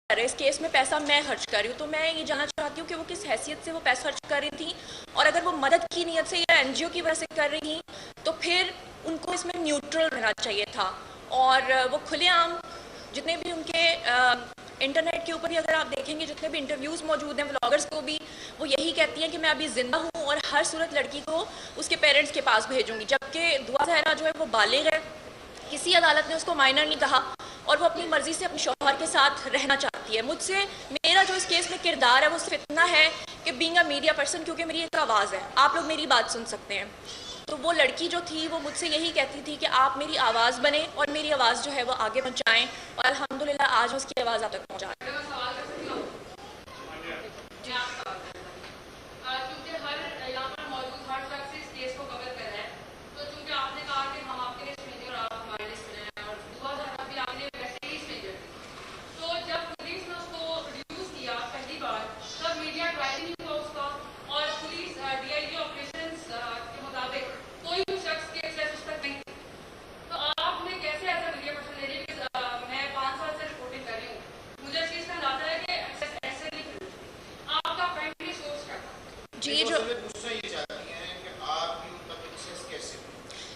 कर रहे हैं, इस केस में पैसा मैं खर्च कर रही हूँ, तो मैं ये जानना चाहती हूँ कि वो किस हैसियत से वो पैसा खर्च कर रही थी, और अगर वो मदद की नीयत से या एनजीओ की वजह से कर रही थी तो फिर उनको इसमें न्यूट्रल रहना चाहिए था। और वो खुलेआम जितने भी उनके इंटरनेट के ऊपर भी अगर आप देखेंगे जितने भी इंटरव्यूज़ मौजूद हैं व्लॉगर्स को भी, वो यही कहती हैं कि मैं अभी ज़िंदा हूँ और हर सूरत लड़की को उसके पेरेंट्स के पास भेजूंगी, जबकि दुआ ज़हरा जो है वो बालिग है, किसी अदालत ने उसको माइनर नहीं कहा और वो अपनी मर्ज़ी से अपने शौहर के साथ रहना चाहती है। मुझसे मेरा जो इस केस में किरदार है वो सिर्फ इतना है कि बीइंग अ मीडिया पर्सन, क्योंकि मेरी एक आवाज़ है, आप लोग मेरी बात सुन सकते हैं, तो वो लड़की जो थी वो मुझसे यही कहती थी कि आप मेरी आवाज़ बने और मेरी आवाज़ जो है वो आगे पहुँचाएँ, और अल्हम्दुलिल्लाह आज उसकी आवाज़ आप तक पहुँचा।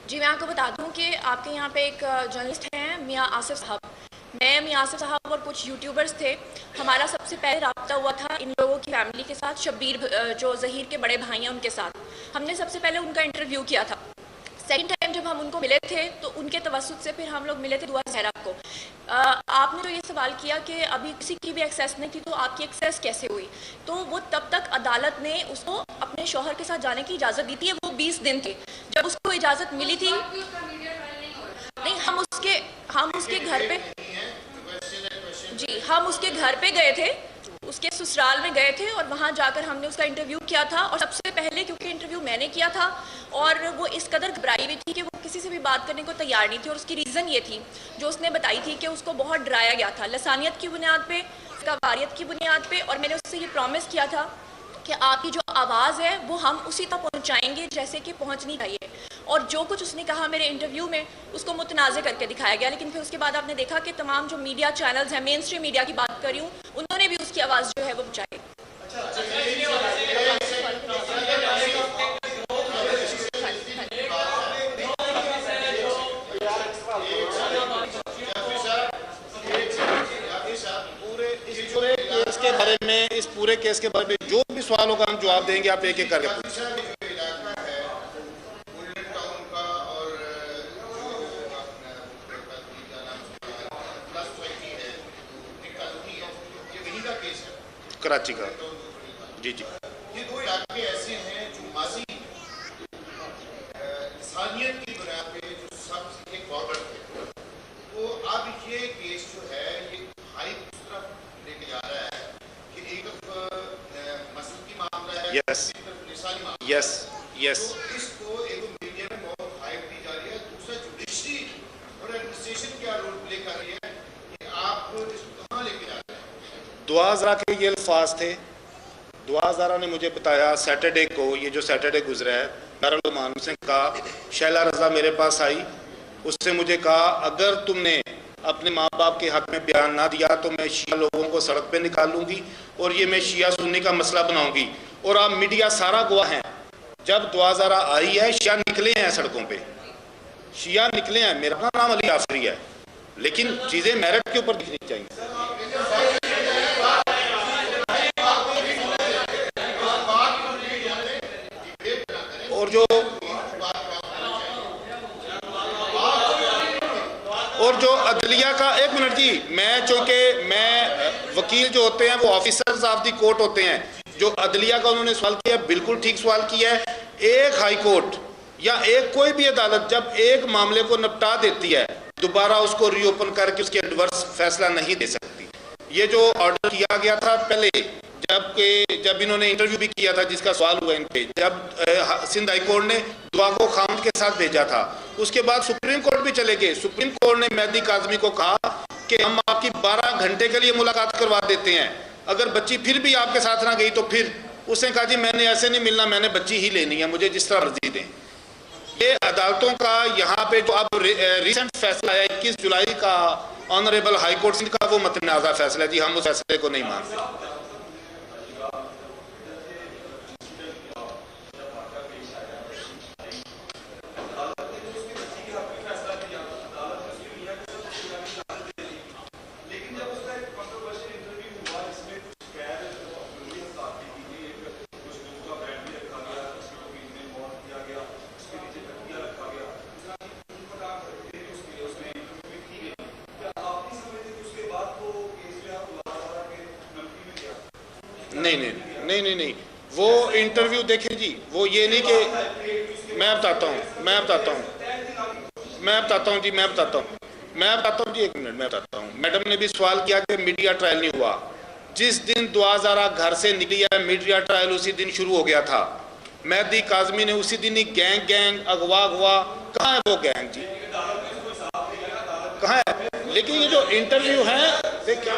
जी मैं आपको बता दूं कि आपके यहाँ पे एक जर्नलिस्ट हैं मियाँ आसिफ साहब, मैं मियाँ आसिफ साहब और कुछ यूट्यूबर्स थे, हमारा सबसे पहले रब्ता हुआ था इन लोगों की फैमिली के साथ, शब्बीर जो ज़हीर के बड़े भाई हैं उनके साथ, हमने सबसे पहले उनका इंटरव्यू किया था। सेकंड टाइम जब हम उनको मिले थे तो उनके तवस्सुत से फिर हम लोग मिले थे दुआ ज़हरा को। आपने तो ये सवाल किया कि अभी किसी की भी एक्सेस नहीं थी तो आपकी एक्सेस कैसे हुई, तो वो तब तक अदालत ने उसको अपने शौहर के साथ जाने की इजाज़त दी थी, वो 20 दिन थी जब उसको इजाज़त मिली थी। नहीं, हम उसके घर पे जी हम उसके घर पे गए थे, उसके ससुराल में गए थे और वहाँ जाकर हमने उसका इंटरव्यू किया था। और सबसे पहले क्योंकि इंटरव्यू मैंने किया था और वो इस कदर घबराई हुई थी कि वो किसी से भी बात करने को तैयार नहीं थी, और उसकी रीज़न ये थी जो उसने बताई थी कि उसको बहुत डराया गया था लसानियत की बुनियाद पे, वारियत की बुनियाद पे, और मैंने उससे ये प्रॉमिस किया था कि आपकी जो आवाज़ है वो हम उसी तक पहुँचाएंगे जैसे कि पहुँचनी चाहिए। और जो कुछ उसने कहा मेरे इंटरव्यू में उसको मुतनाज़े करके दिखाया गया, लेकिन फिर उसके बाद आपने देखा कि तमाम जो मीडिया चैनल्स हैं, मेन स्ट्रीम मीडिया की बात कर रही हूँ, उन्होंने भी उसकी आवाज़ जो है वो पहुँचाई। के बारे में, इस पूरे केस के बारे में जो भी सवालों का हम जवाब देंगे, आप एक एक करके कराची का। जी जी, ये दो इलाके ऐसे हैं जो माजी इंसानियत की बुनियाद पे जो सबसे फॉरवर्ड थे, तो अब ये केस जो है ये हाई उस तरफ लेके जा रहा है कि एक मसलकी मामला है, यस यस यस, तो इसको एक मीडिया में बहुत हाइप दी जा रही है, दूसरा जुडिशरी और एडमिनिस्ट्रेशन क्या रोल प्ले कर रही है, कि आप इसको कहाँ लेके जा रहे हैं। दुआ ज़हरा के ये अल्फाज थे, दुआ ज़हरा ने मुझे बताया सैटरडे को, ये जो सैटरडे गुजरा है, दारुल उलूम से कहा, शैला रज़ा मेरे पास आई, उससे मुझे कहा अगर तुमने अपने माँ बाप के हक़ में बयान ना दिया तो मैं शिया लोगों को सड़क पे निकालूंगी और ये मैं शिया सुन्नी का मसला बनाऊंगी। और आप मीडिया सारा गवाह हैं, जब दुआ ज़हरा आई है शिया निकले हैं सड़कों पे, शिया निकले हैं। मेरा अपना नाम अली आफरी है, लेकिन चीज़ें मेरिट के ऊपर दिखनी चाहिए। और जो अदलिया का, एक मिनट जी, मैं चूँकि मैं वकील जो होते हैं वो ऑफिसर्स ऑफ द कोर्ट होते हैं, जो अदलिया का उन्होंने सवाल किया बिल्कुल ठीक सवाल किया है। एक हाई कोर्ट या एक कोई भी अदालत जब एक मामले को निपटा देती है दोबारा उसको रीओपन करके उसके एडवर्स फैसला नहीं दे सकती। ये जो ऑर्डर किया गया था पहले जब इन्होंने इंटरव्यू भी किया था जिसका सवाल हुआ इनके, जब सिंध हाई कोर्ट ने दुआ को खामद के साथ भेजा था, उसके बाद सुप्रीम कोर्ट भी चले गए। सुप्रीम कोर्ट ने मेहदी काज़मी को कहा कि हम आपकी 12 घंटे के लिए मुलाकात करवा देते हैं, अगर बच्ची फिर भी आपके साथ ना गई तो फिर उसने कहा जी मैंने ऐसे नहीं मिलना, मैंने बच्ची ही लेनी है, मुझे जिस तरह मर्जी दें। ये अदालतों का यहाँ पे जो अब रिसेंट फैसला है 21 जुलाई का ऑनरेबल हाई कोर्ट सिंध का वो मतनाज़ा फैसला है जी, हम उस फैसले को नहीं मानते। नहीं, वो इंटरव्यू देखें जी, वो ये नहीं कि मैं बताता हूँ जी, एक मिनट मैं बताता हूँ। मैडम ने भी सवाल किया कि मीडिया ट्रायल नहीं हुआ। जिस दिन दुआ ज़ारा घर से निकली है मीडिया ट्रायल उसी दिन शुरू हो गया था। मेहदी काज़मी ने उसी दिन ही गैंग अगवा कहाँ है वो गैंग जी, कहाँ है? लेकिन ये जो इंटरव्यू है देखिए,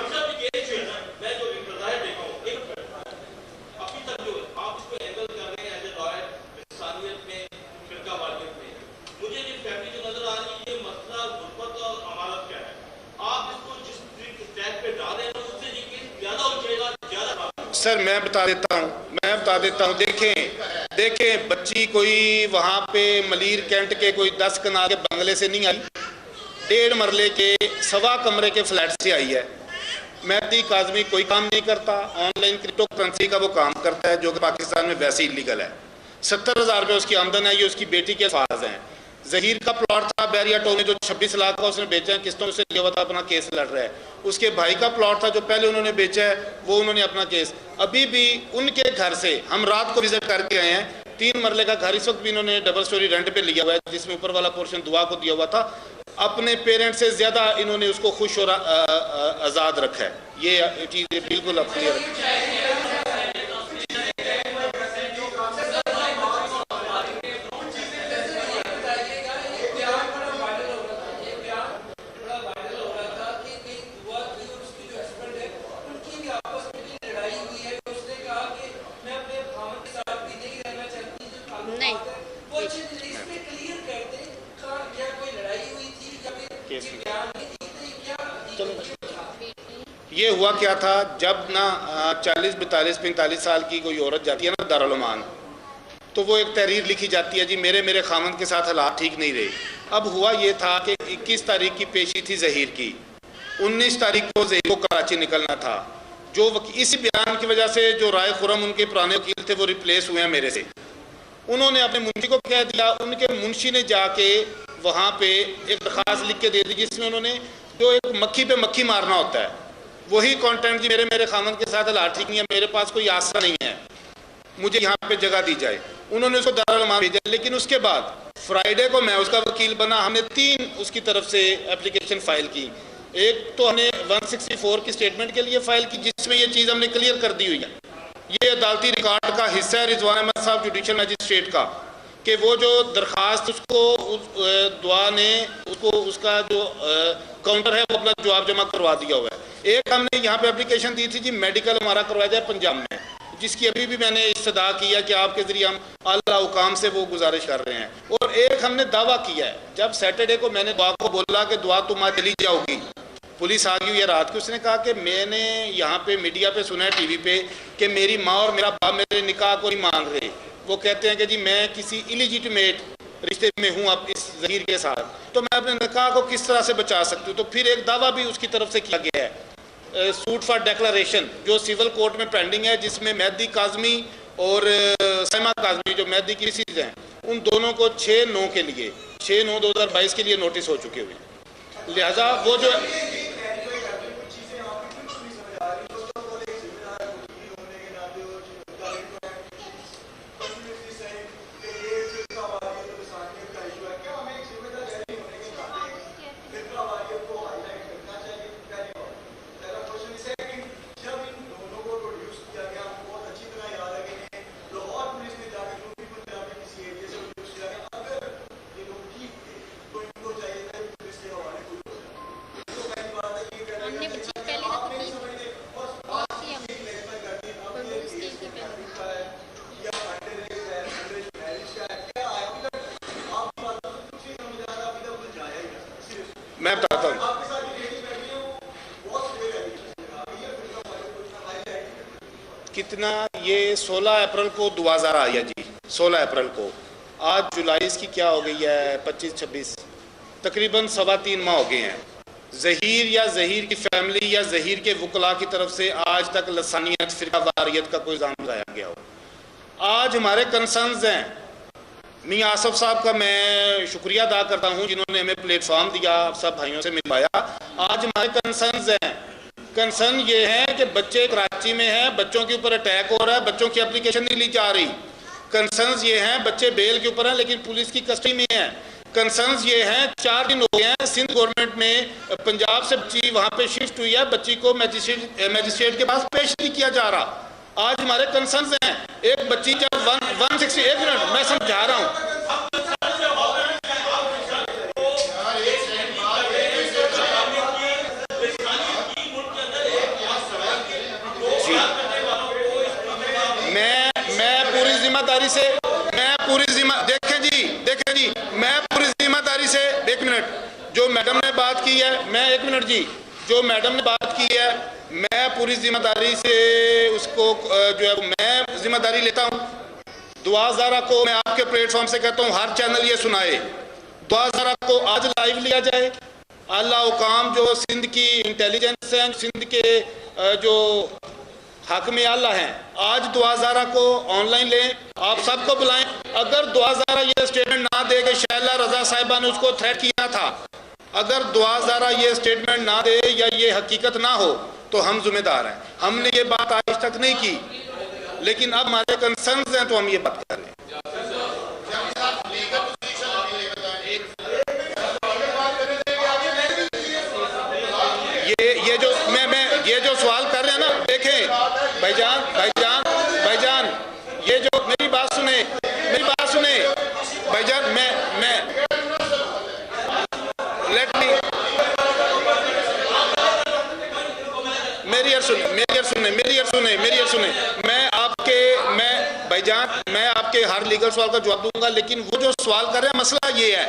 सर मैं बता देता हूँ। देखें बच्ची कोई वहाँ पे मलीर कैंट के कोई 10 कनाल के बंगले से नहीं आई, 1.5 मरले के 1.25 कमरे के फ्लैट से आई है। मेहदी काज़मी कोई काम नहीं करता, ऑनलाइन क्रिप्टो करेंसी का वो काम करता है जो कि पाकिस्तान में वैसे ही इलीगल है। 70,000 रुपये उसकी आमदन है, ये उसकी बेटी के अल्फाज हैं। जहीर का प्लॉट था बैरिया टोल में जो 26 लाख का उसने बेचा है, किस्तों से लिया हुआ था, अपना केस लड़ रहा है। उसके भाई का प्लॉट था जो पहले उन्होंने बेचा है, वो उन्होंने अपना केस, अभी भी उनके घर से हम रात को विजिट करके आए हैं। 3 मरले का घर इस वक्त भी इन्होंने डबल स्टोरी रेंट पे लिया हुआ है, जिसमें ऊपर वाला पोर्शन दुआ को दिया हुआ था। अपने पेरेंट्स से ज़्यादा इन्होंने उसको खुश और आज़ाद रखा है। ये चीज़ बिल्कुल अब क्लियर है। ये हुआ क्या था, जब ना 40, 42, 45 साल की कोई औरत जाती है ना दारुल उलूम, तो वो एक तहरीर लिखी जाती है जी, मेरे खामन के साथ हालात ठीक नहीं रहे। अब हुआ ये था कि 21 तारीख की पेशी थी जहीर की, 19 तारीख को जहीर को कराची निकलना था। जो इसी बयान की वजह से जो राय खुरम उनके पुराने वकील थे वो रिप्लेस हुए हैं मेरे से। उन्होंने अपने मुंशी को कह दिया, उनके मुंशी ने जाके वहाँ पे एक दरख्वास्त लिख के दे दी जिसमें उन्होंने जो एक मक्खी पे मक्खी मारना होता है वही कंटेंट जी, मेरे खामन के साथ हालात ठीक नहीं है, मेरे पास कोई आसरा नहीं है, मुझे यहाँ पे जगह दी जाए। उन्होंने उसको दारुल उलूम भेजा। लेकिन उसके बाद फ्राइडे को मैं उसका वकील बना, हमने 3 उसकी तरफ से एप्लीकेशन फाइल की। एक तो हमने 164 की स्टेटमेंट के लिए फाइल की जिसमें ये चीज़ हमने क्लियर कर दी हुई है, ये अदालती रिकॉर्ड का हिस्सा है रिजवान अहमद साहब जुडिशल मजिस्ट्रेट का, कि वो जो दरख्वास्त उसको दुआ ने उसको उसका जो काउंटर है वो अपना जवाब जमा करवा दिया हुआ है। एक हमने यहाँ पे एप्लीकेशन दी थी जी, मेडिकल हमारा करवाया जाए पंजाब में, जिसकी अभी भी मैंने इस्तदा किया कि आपके ज़रिए हम अल्लाह हुकाम से वो गुजारिश कर रहे हैं। और एक हमने दावा किया है, जब सैटरडे को मैंने दुआ को बोला कि दुआ तुम आज चली जाओगी, पुलिस आ गई हुई है रात को, उसने कहा कि मैंने यहाँ पे मीडिया पे सुना है टीवी पे कि मेरी माँ और मेरा बाप मेरे निकाह को नहीं मान रहे। वो कहते हैं कि जी मैं किसी इलीजिटिमेट रिश्ते में हूँ अब इस जहीर के साथ, तो मैं अपने निकाह को किस तरह से बचा सकती हूँ। तो फिर एक दावा भी उसकी तरफ से किया गया है, सूट फॉर डिक्लेरेशन जो सिविल कोर्ट में पेंडिंग है, जिसमें मेहदी काज़मी और सैमा काज़मी जो मेहदी की मिसेज हैं, उन दोनों को 6/9 के लिए 6/9/2022 के लिए नोटिस हो चुके हुए। लिहाजा वो जो मैं बताता हूँ कितना, ये 16 अप्रैल को 2000 आया जी, 16 अप्रैल को। आज जुलाई इसकी क्या हो गई है, 25-26, तकरीबन 3.25 माह हो गए हैं। ज़हीर या ज़हीर की फैमिली या ज़हीर के वकला की तरफ से आज तक लसानियत, फ़िरका वारियत का कोई इल्ज़ाम लगाया गया हो। आज हमारे कंसर्न्स हैं, मियां आसफ साहब का मैं शुक्रिया अदा करता हूं जिन्होंने हमें प्लेटफॉर्म दिया, सब भाइयों से मिलवाया। आज हमारे कंसर्न्स हैं, कंसर्न ये है कि बच्चे कराची में हैं, बच्चों के ऊपर अटैक हो रहा है, बच्चों की एप्लीकेशन नहीं ली जा रही। कंसर्न्स ये हैं, बच्चे बेल के ऊपर हैं लेकिन पुलिस की कस्टडी में हैं। कंसर्न्स ये हैं, 4 दिन हो गए हैं सिंध गवर्नमेंट में पंजाब से बच्ची वहाँ पे शिफ्ट हुई है, बच्ची को मजिस्ट्रेट के पास पेश नहीं किया जा रहा। आज हमारे कंसर्न्स हैं, एक बच्ची जब 160, एक मिनट मैं समझा रहा हूँ, देखें जी मैं पूरी जिम्मेदारी से, एक मिनट, जो मैडम ने बात की है, मैं एक मिनट जी, जो मैडम ने बात की है मैं पूरी जिम्मेदारी से उसको जो है मैं जिम्मेदारी लेता हूँ। दुआ ज़ारा को मैं आपके प्लेटफॉर्म से कहता हूँ हर चैनल ये सुनाए, दुआ ज़ारा को आज लाइव लिया जाए। आला हुकाम जो सिंध की इंटेलिजेंस हैं, सिंध के जो हाकिम आला हैं, आज दुआ ज़ारा को ऑनलाइन लें, आप सबको बुलाएं। अगर दुआ ज़ारा ये स्टेटमेंट ना दे कि शैला रजा साहिबा ने उसको थ्रेट किया था, अगर दुआ ज़ारा ये स्टेटमेंट ना दे या ये हकीकत ना हो तो हम जिम्मेदार हैं। हमने ये बात आज तक नहीं की, लेकिन अब हमारे कंसर्न्स हैं तो हम ये बात कर रहे हैं। ये जो सवाल कर रहे हैं ना, देखें भाईजान ये जो मेरी बात सुने भाईजान, मैं लेट मी मेरी सुने मैं आपके हर लीगल सवाल का जवाब दूंगा, लेकिन वो जो सवाल कर रहे हैं मसला ये है,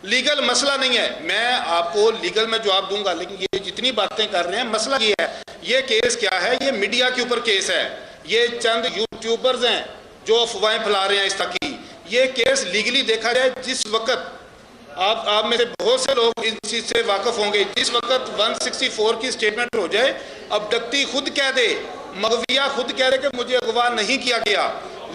लीगल मसला नहीं है। मैं आपको लीगल में जवाब दूंगा, लेकिन ये जितनी बातें कर रहे हैं मसला ये है, ये केस क्या है, ये मीडिया के ऊपर केस है, ये चंद यूट्यूबर्स हैं जो अफवाहें फैला रहे हैं इस तक की। ये केस लीगली देखा जाए, जिस वक्त आप में से बहुत से लोग इस चीज़ से वाकफ होंगे, जिस वक्त 164 की स्टेटमेंट हो जाए, अबडक्टी खुद कह दे, मगविया खुद कह दे कि मुझे अगवा नहीं किया गया,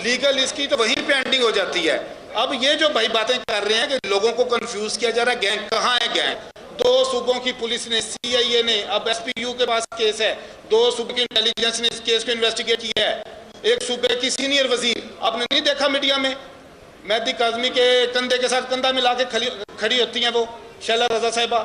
लीगल इसकी तो वहीं पेंडिंग हो जाती है। अब ये जो भाई बातें कर रहे हैं कि लोगों को कंफ्यूज किया जा रहा है, गैंग कहाँ है गैंग? 2 सूबों की पुलिस ने, CIA ने, अब SPU के पास केस है, 2 सूबे की इंटेलिजेंस ने इस केस को इन्वेस्टिगेट किया है, एक सूबे की सीनियर वजीर, आपने नहीं देखा मीडिया में, मेहदी काज़मी के कंधे के साथ कंधा मिला के खड़ी होती हैं वो शैला रजा साहिबा।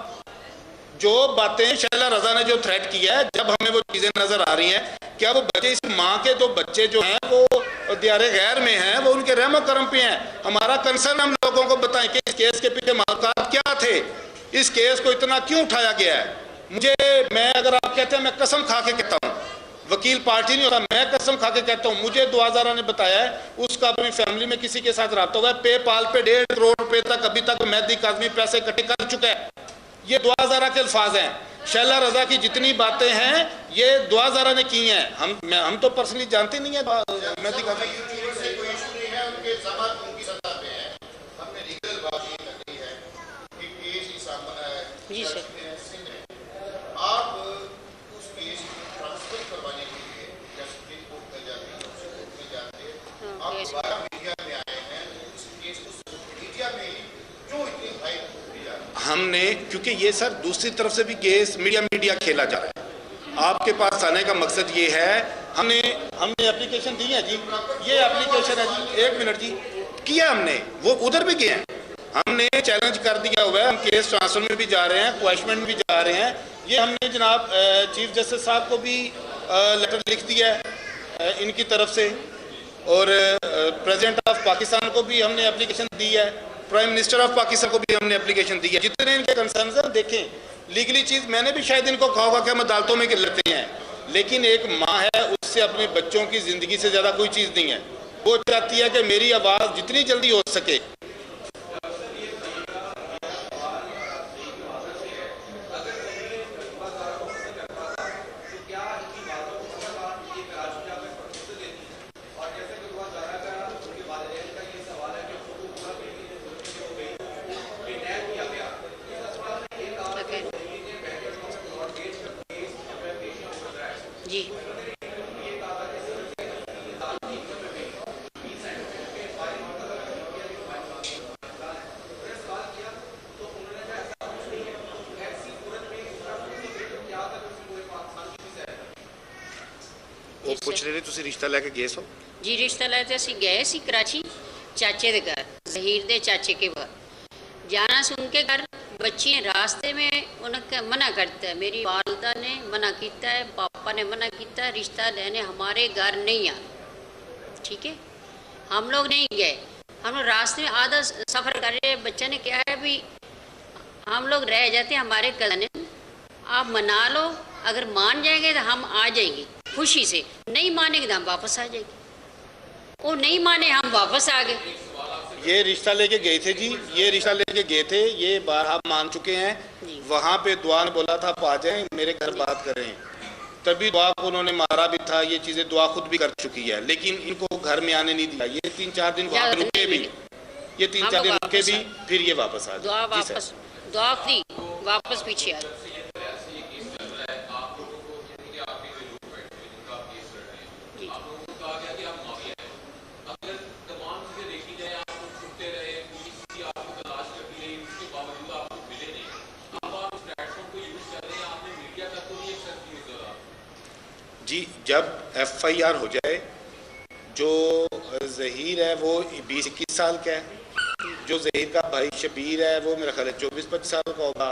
जो बातें शैला रजा ने जो थ्रेट किया है, जब हमें वो चीज़ें नजर आ रही हैं, क्या वो बच्चे, इस माँ के 2 बच्चे जो हैं वो दियारे गैर में हैं, वो उनके रहमो करम पे हैं। हमारा कंसर्न हम लोगों को बताएं कि इस केस के पीछे मालूमात क्या थे, इस केस को इतना क्यों उठाया गया है। मैं अगर आप कहते हैं, मैं कसम खा के कहता हूँ, वकील पार्टी नहीं होता, मैं कसम खा के कहता हूँ, मुझे दुआ ज़ारा ने बताया है उसका अपनी फैमिली में किसी के साथ रब्ता हुआ है, पेपाल पे 1.5 करोड़ रुपए तक अभी तक मेहदी काज़मी पैसे इकट्ठे कर चुका है। ये दुआ ज़ारा के अल्फाज हैं। शैला रजा की जितनी बातें हैं ये दुआ ज़ारा ने की हैं, हम तो पर्सनली जानते नहीं है मेहदी काज़मी। जी सर, आप उस केस को ट्रांसफर करवाने के लिए जब सुप्रीम कोर्ट में जाते हैं, कोर्ट में जाते हैं, आप दोबारा मीडिया में आए हैं, उस केस को मीडिया में क्यों इतनी हाइप दी जा रही है? हमने, क्योंकि ये सर दूसरी तरफ से भी केस मीडिया खेला जा रहा है। आपके पास आने का मकसद ये है, हमने एप्लीकेशन दी है जी, ये एप्लीकेशन है जी, 1 मिनट जी, किया हमने, वो उधर भी गए हैं, हमने चैलेंज कर दिया हुआ है, हम केस ट्रांसफर में भी जा रहे हैं, क्वेश्चन में भी जा रहे हैं। ये हमने जनाब चीफ जस्टिस साहब को भी लेटर लिख दिया है इनकी तरफ से, और प्रेसिडेंट ऑफ पाकिस्तान को भी हमने एप्लीकेशन दी है, प्राइम मिनिस्टर ऑफ पाकिस्तान को भी हमने एप्लीकेशन दी है। जितने इनके कंसर्न हैं, देखें लीगली चीज़, मैंने भी शायद इनको कहा होगा कि हम अदालतों में लड़ते हैं, लेकिन एक माँ है, उससे अपने बच्चों की ज़िंदगी से ज़्यादा कोई चीज़ नहीं है। वो चाहती है कि मेरी आवाज़ जितनी जल्दी हो सके, जी वो पूछ रहे थे तुसी रिश्ता लेके गए सो जी रिश्ता लेते ਅਸੀਂ गए सी कराची चाचे के घर, जहीर दे चाचे के घर जाना सुन के घर बच्ची रास्ते में उन्हें मना करता है, मेरी वालदा ने मना किया है, पापा ने मना किया है, रिश्ता लेने हमारे घर नहीं आना। ठीक है, हम लोग नहीं गए, हम लोग रास्ते में आधा सफ़र कर रहे, बच्चे ने क्या है भी हम लोग रह जाते हैं, हमारे कज़न आप मना लो, अगर मान जाएंगे तो हम आ जाएंगे खुशी से, नहीं मानेंगे तो हम वापस आ जाएंगे। वो नहीं माने हम वापस आ गए। ये रिश्ता लेके गए थे जी, ये रिश्ता लेके गए थे, ये बार आप मान चुके हैं। वहाँ पे दुआ ने बोला था आप आ जाएं मेरे घर बात करें, तभी दुआ को उन्होंने मारा भी था, ये चीज़ें दुआ खुद भी कर चुकी है, लेकिन इनको घर में आने नहीं दिया। ये 3-4 दिन वहाँ रुके भी, ये 3-4 दिन रुके भी, फिर ये वापस आ दुआ गए। वापस दुआ फ्री वापस पीछे आ गए। जी जब FIR हो जाए, जो ज़हीर है वो 20-21 साल का है, जो ज़हीर का भाई शबीर है वो मेरा ख्याल है 24-25 साल का होगा,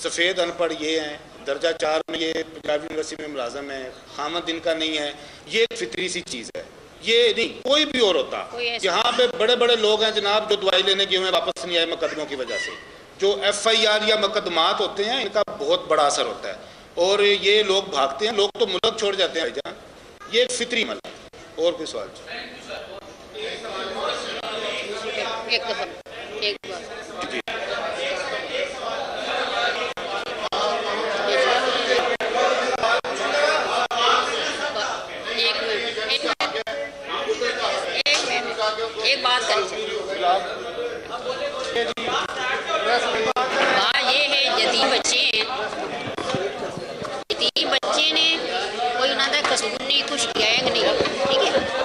सफ़ेद अनपढ़ ये हैं, दर्जा 4 में ये पंजाब यूनिवर्सिटी में मुलाजम है, खामद इनका नहीं है। ये एक फितरी सी चीज़ है, ये नहीं कोई भी और होता। यहाँ पे बड़े बड़े लोग हैं जनाब जो दवाई लेने गए हुए वापस नहीं आए मुकदमों की वजह से। जो FIR या मुकदमात होते हैं इनका बहुत बड़ा असर होता है, और ये लोग भागते हैं, लोग तो मुल्क छोड़ जाते हैं भाईजान, ये एक फितरी मसला है। और कोई सवाल? एक बार जी एक बात करें, हाँ ये है यतीम बच्चे हैं, यतीम बच्चे ने कोई उन्होंने कसूर नहीं, कुछ गैंग नहीं, ठीक है।